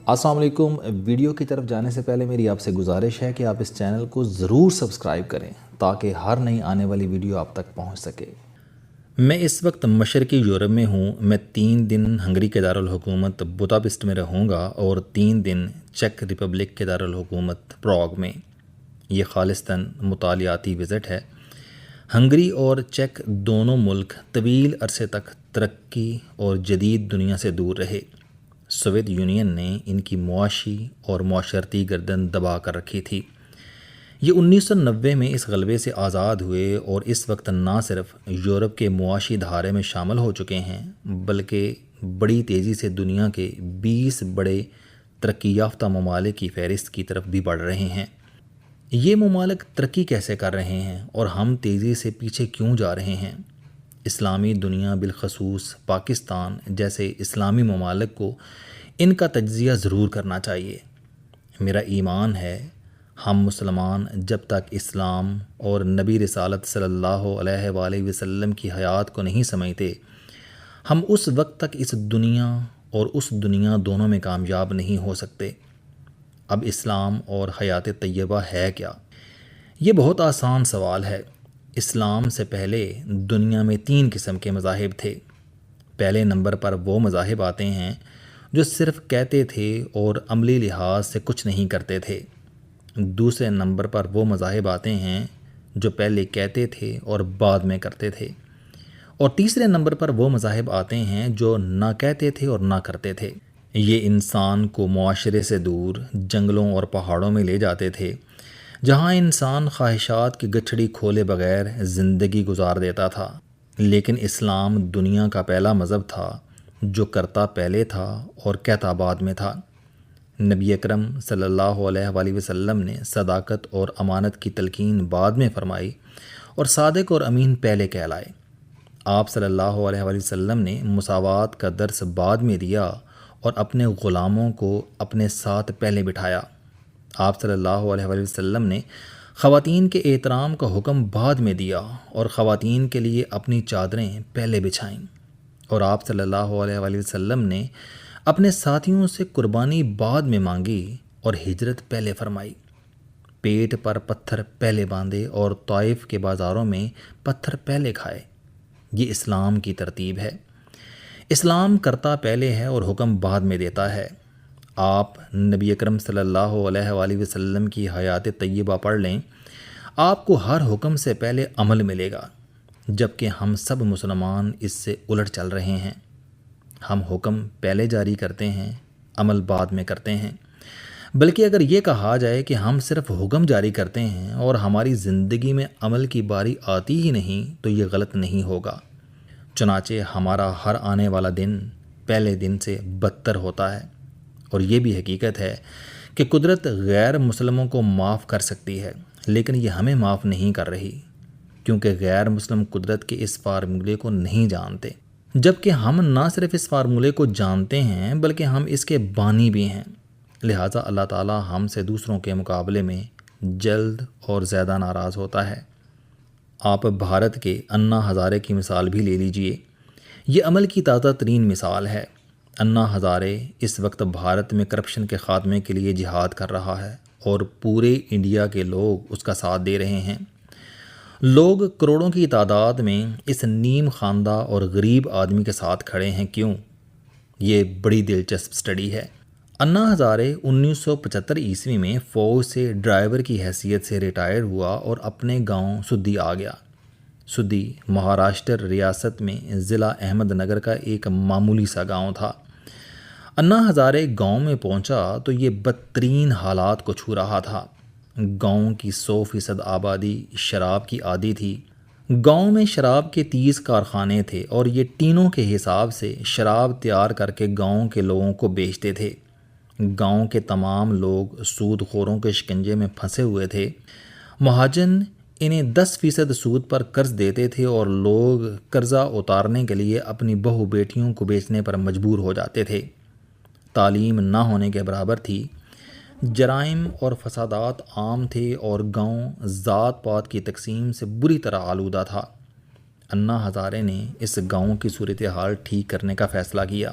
السلام علیکم۔ ویڈیو کی طرف جانے سے پہلے میری آپ سے گزارش ہے کہ آپ اس چینل کو ضرور سبسکرائب کریں تاکہ ہر نئی آنے والی ویڈیو آپ تک پہنچ سکے۔ میں اس وقت مشرقی یورپ میں ہوں۔ میں 3 دن ہنگری کے دارالحکومت بوداپسٹ میں رہوں گا اور 3 دن چیک ریپبلک کے دارالحکومت پراگ میں۔ یہ خالصتاً مطالعاتی وزٹ ہے۔ ہنگری اور چیک دونوں ملک طویل عرصے تک ترقی اور جدید دنیا سے دور رہے۔ سوویت یونین نے ان کی معاشی اور معاشرتی گردن دبا کر رکھی تھی۔ یہ 1990 میں اس غلبے سے آزاد ہوئے اور اس وقت نہ صرف یورپ کے معاشی دھارے میں شامل ہو چکے ہیں بلکہ بڑی تیزی سے دنیا کے 20 بڑے ترقی یافتہ ممالک کی فہرست کی طرف بھی بڑھ رہے ہیں۔ یہ ممالک ترقی کیسے کر رہے ہیں اور ہم تیزی سے پیچھے کیوں جا رہے ہیں؟ اسلامی دنیا بالخصوص پاکستان جیسے اسلامی ممالک کو ان کا تجزیہ ضرور کرنا چاہیے۔ میرا ایمان ہے ہم مسلمان جب تک اسلام اور نبی رسالت صلی اللہ علیہ وآلہ وسلم کی حیات کو نہیں سمجھتے، ہم اس وقت تک اس دنیا اور اس دنیا دونوں میں کامیاب نہیں ہو سکتے۔ اب اسلام اور حیات طیبہ ہے کیا؟ یہ بہت آسان سوال ہے۔ اسلام سے پہلے دنیا میں 3 قسم کے مذاہب تھے۔ پہلے نمبر پر وہ مذاہب آتے ہیں جو صرف کہتے تھے اور عملی لحاظ سے کچھ نہیں کرتے تھے۔ دوسرے نمبر پر وہ مذاہب آتے ہیں جو پہلے کہتے تھے اور بعد میں کرتے تھے۔ اور تیسرے نمبر پر وہ مذاہب آتے ہیں جو نہ کہتے تھے اور نہ کرتے تھے۔ یہ انسان کو معاشرے سے دور جنگلوں اور پہاڑوں میں لے جاتے تھے، جہاں انسان خواہشات کی گٹھڑی کھولے بغیر زندگی گزار دیتا تھا۔ لیکن اسلام دنیا کا پہلا مذہب تھا جو کرتا پہلے تھا اور کہتا بعد میں تھا۔ نبی اکرم صلی اللہ علیہ وآلہ وسلم نے صداقت اور امانت کی تلقین بعد میں فرمائی اور صادق اور امین پہلے کہلائے۔ آپ صلی اللہ علیہ وآلہ وسلم نے مساوات کا درس بعد میں دیا اور اپنے غلاموں کو اپنے ساتھ پہلے بٹھایا۔ آپ صلی اللہ علیہ وآلہ وسلم نے خواتین کے احترام کا حکم بعد میں دیا اور خواتین کے لیے اپنی چادریں پہلے بچھائیں۔ اور آپ صلی اللہ علیہ وآلہ وسلم نے اپنے ساتھیوں سے قربانی بعد میں مانگی اور ہجرت پہلے فرمائی۔ پیٹ پر پتھر پہلے باندھے اور طائف کے بازاروں میں پتھر پہلے کھائے۔ یہ اسلام کی ترتیب ہے۔ اسلام کرتا پہلے ہے اور حکم بعد میں دیتا ہے۔ آپ نبی اکرم صلی اللہ علیہ وآلہ وسلم کی حیات طیبہ پڑھ لیں، آپ کو ہر حکم سے پہلے عمل ملے گا، جبکہ ہم سب مسلمان اس سے الٹ چل رہے ہیں۔ ہم حکم پہلے جاری کرتے ہیں، عمل بعد میں کرتے ہیں۔ بلکہ اگر یہ کہا جائے کہ ہم صرف حکم جاری کرتے ہیں اور ہماری زندگی میں عمل کی باری آتی ہی نہیں تو یہ غلط نہیں ہوگا۔ چنانچہ ہمارا ہر آنے والا دن پہلے دن سے بدتر ہوتا ہے۔ اور یہ بھی حقیقت ہے کہ قدرت غیر مسلموں کو معاف کر سکتی ہے، لیکن یہ ہمیں معاف نہیں کر رہی، کیونکہ غیر مسلم قدرت کے اس فارمولے کو نہیں جانتے، جبکہ ہم نہ صرف اس فارمولے کو جانتے ہیں بلکہ ہم اس کے بانی بھی ہیں۔ لہٰذا اللہ تعالی ہم سے دوسروں کے مقابلے میں جلد اور زیادہ ناراض ہوتا ہے۔ آپ بھارت کے انا ہزارے کی مثال بھی لے لیجئے۔ یہ عمل کی تازہ ترین مثال ہے۔ انا ہزارے اس وقت بھارت میں کرپشن کے خاتمے کے لیے جہاد کر رہا ہے اور پورے انڈیا کے لوگ اس کا ساتھ دے رہے ہیں۔ لوگ کروڑوں کی تعداد میں اس نیم خواندہ اور غریب آدمی کے ساتھ کھڑے ہیں۔ کیوں؟ یہ بڑی دلچسپ سٹڈی ہے۔ انا ہزارے 1975 عیسوی میں فوج سے ڈرائیور کی حیثیت سے ریٹائر ہوا اور اپنے گاؤں سدی آ گیا۔ سدی مہاراشٹر ریاست میں ضلع احمد نگر کا ایک معمولی سا گاؤں تھا۔ انا ہزارے گاؤں میں پہنچا تو یہ بدترین حالات کو چھو رہا تھا۔ گاؤں کی 100% آبادی شراب کی عادی تھی۔ گاؤں میں شراب کے 30 کارخانے تھے اور یہ ٹینوں کے حساب سے شراب تیار کر کے گاؤں کے لوگوں کو بیچتے تھے۔ گاؤں کے تمام لوگ سود خوروں کے شکنجے میں پھنسے ہوئے تھے۔ مہاجن انہیں 10% سود پر قرض دیتے تھے اور لوگ قرضہ اتارنے کے لیے اپنی بہو بیٹیوں کو بیچنے پر مجبور ہو جاتے تھے۔ تعلیم نہ ہونے کے برابر تھی۔ جرائم اور فسادات عام تھے اور گاؤں ذات پات کی تقسیم سے بری طرح آلودہ تھا۔ انا ہزارے نے اس گاؤں کی صورتحال ٹھیک کرنے کا فیصلہ کیا۔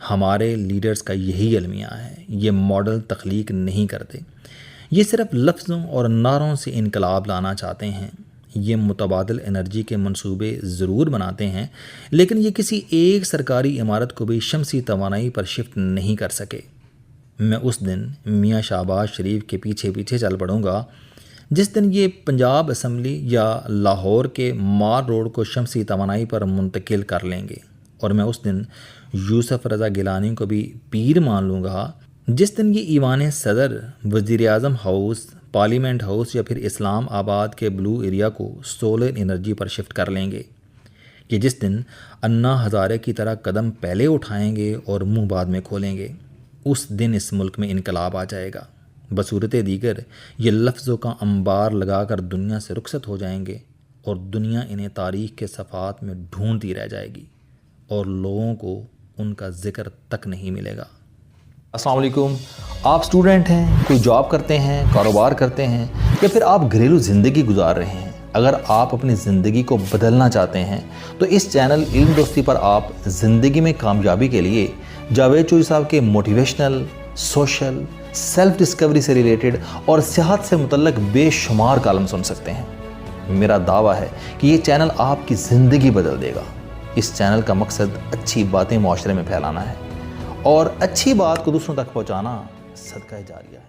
ہمارے لیڈرز کا یہی المیہ ہے، یہ ماڈل تخلیق نہیں کرتے، یہ صرف لفظوں اور نعروں سے انقلاب لانا چاہتے ہیں۔ یہ متبادل انرجی کے منصوبے ضرور بناتے ہیں، لیکن یہ کسی ایک سرکاری عمارت کو بھی شمسی توانائی پر شفٹ نہیں کر سکے۔ میں اس دن میاں شہباز شریف کے پیچھے پیچھے چل پڑوں گا جس دن یہ پنجاب اسمبلی یا لاہور کے مار روڈ کو شمسی توانائی پر منتقل کر لیں گے، اور میں اس دن یوسف رضا گیلانی کو بھی پیر مان لوں گا جس دن یہ ایوان صدر، وزیر اعظم ہاؤس، پارلیمنٹ ہاؤس یا پھر اسلام آباد کے بلو ایریا کو سولر انرجی پر شفٹ کر لیں گے، کہ جس دن انا ہزارے کی طرح قدم پہلے اٹھائیں گے اور منہ بعد میں کھولیں گے، اس دن اس ملک میں انقلاب آ جائے گا۔ بصورت دیگر یہ لفظوں کا انبار لگا کر دنیا سے رخصت ہو جائیں گے، اور دنیا انہیں تاریخ کے صفحات میں ڈھونڈتی رہ جائے گی، اور لوگوں کو ان کا ذکر تک نہیں ملے گا۔ السلام علیکم، آپ اسٹوڈنٹ ہیں، کوئی جاب کرتے ہیں، کاروبار کرتے ہیں، یا پھر آپ گھریلو زندگی گزار رہے ہیں۔ اگر آپ اپنی زندگی کو بدلنا چاہتے ہیں تو اس چینل علم دوستی پر آپ زندگی میں کامیابی کے لیے جاوید چوہدری صاحب کے موٹیویشنل، سوشل، سیلف ڈسکوری سے ریلیٹڈ اور صحت سے متعلق بے شمار کالم سن سکتے ہیں۔ میرا دعویٰ ہے کہ یہ چینل آپ کی زندگی بدل دے گا۔ اس چینل کا مقصد اچھی باتیں معاشرے میں پھیلانا ہے، اور اچھی بات کو دوسروں تک پہنچانا صدقہ جاریہ ہے۔